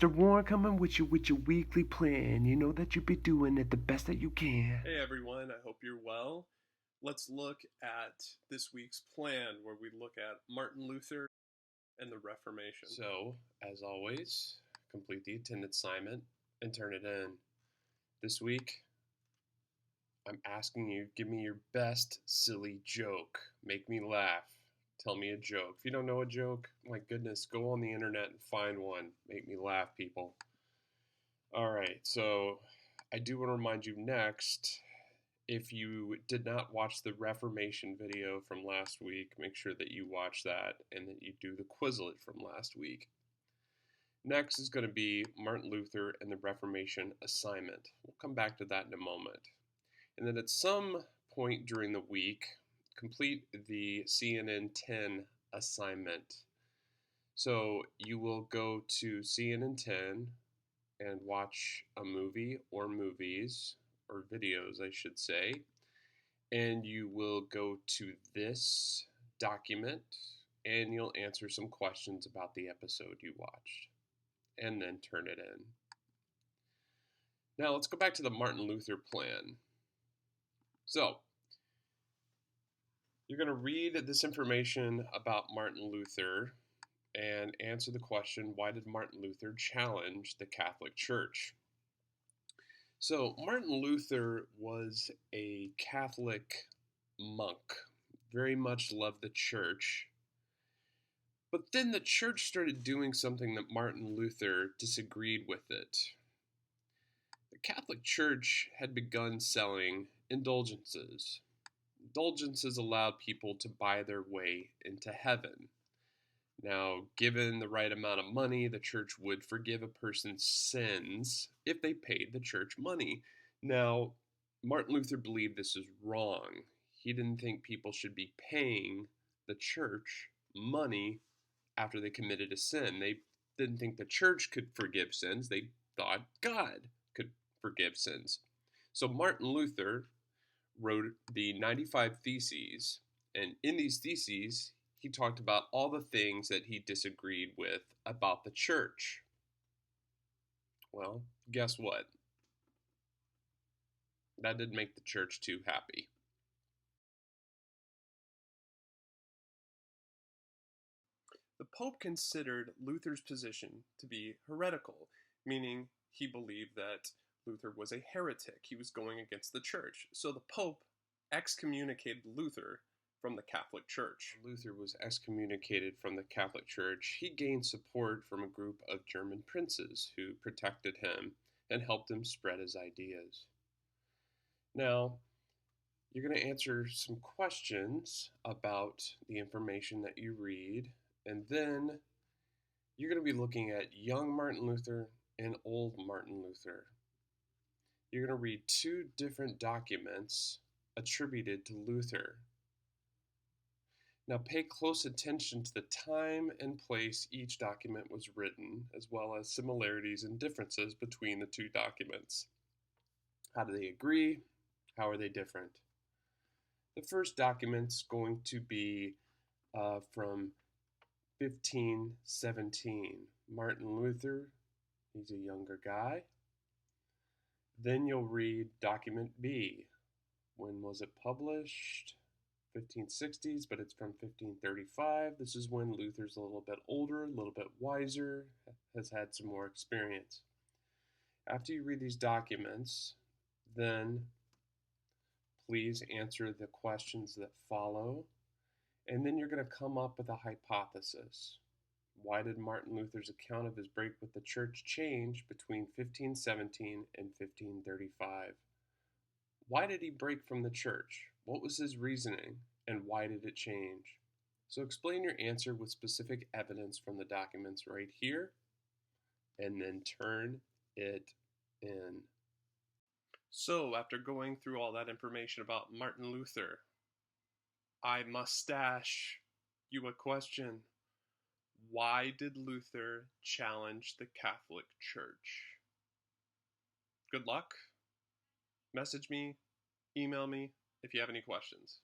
Mr. Warren coming with your weekly plan. You know that you be doing it the best that you can. Hey everyone, I hope you're well. Let's look at this week's plan where we look at Martin Luther and the Reformation. So, as always, complete the attendance assignment and turn it in. This week, I'm asking you, give me your best silly joke. Make me laugh. Tell me a joke. If you don't know a joke, my goodness, go on the internet and find one. Make me laugh, people. All right, so I do want to remind you next, if you did not watch the Reformation video from last week, make sure that you watch that and that you do the Quizlet from last week. Next is going to be Martin Luther and the Reformation assignment. We'll come back to that in a moment. And then at some point during the week, complete the CNN 10 assignment. So you will go to CNN 10 and watch a movie or movies, or videos I should say, and you will go to this document and you'll answer some questions about the episode you watched, and then turn it in. Now let's go back to the Martin Luther plan. So, you're going to read this information about Martin Luther and answer the question, why did Martin Luther challenge the Catholic Church? So, Martin Luther was a Catholic monk, very much loved the church. But then the church started doing something that Martin Luther disagreed with it. The Catholic Church had begun selling indulgences. Indulgences allowed people to buy their way into heaven. Now, given the right amount of money, the church would forgive a person's sins if they paid the church money. Now, Martin Luther believed this is wrong. He didn't think people should be paying the church money after they committed a sin. They didn't think the church could forgive sins. They thought God could forgive sins. So Martin Luther wrote the 95 Theses, and in these theses, he talked about all the things that he disagreed with about the church. Well, guess what? That didn't make the church too happy. The Pope considered Luther's position to be heretical, meaning he believed that Luther was a heretic. He was going against the church. So the Pope excommunicated Luther from the Catholic Church. Luther was excommunicated from the Catholic Church. He gained support from a group of German princes who protected him and helped him spread his ideas. Now, you're going to answer some questions about the information that you read, and then you're going to be looking at young Martin Luther and old Martin Luther. You're going to read two different documents attributed to Luther. Now pay close attention to the time and place each document was written, as well as similarities and differences between the two documents. How do they agree? How are they different? The first document's going to be from 1517. Martin Luther, he's a younger guy. Then you'll read document B. When was it published? 1560s, but it's from 1535. This is when Luther's a little bit older, a little bit wiser, has had some more experience. After you read these documents, then please answer the questions that follow, and then you're going to come up with a hypothesis. Why did Martin Luther's account of his break with the church change between 1517 and 1535? Why did he break from the church? What was his reasoning, and why did it change? So explain your answer with specific evidence from the documents right here, and then turn it in. So, after going through all that information about Martin Luther, I must ask you a question. Why did Luther challenge the Catholic Church? Good luck. Message me, email me if you have any questions.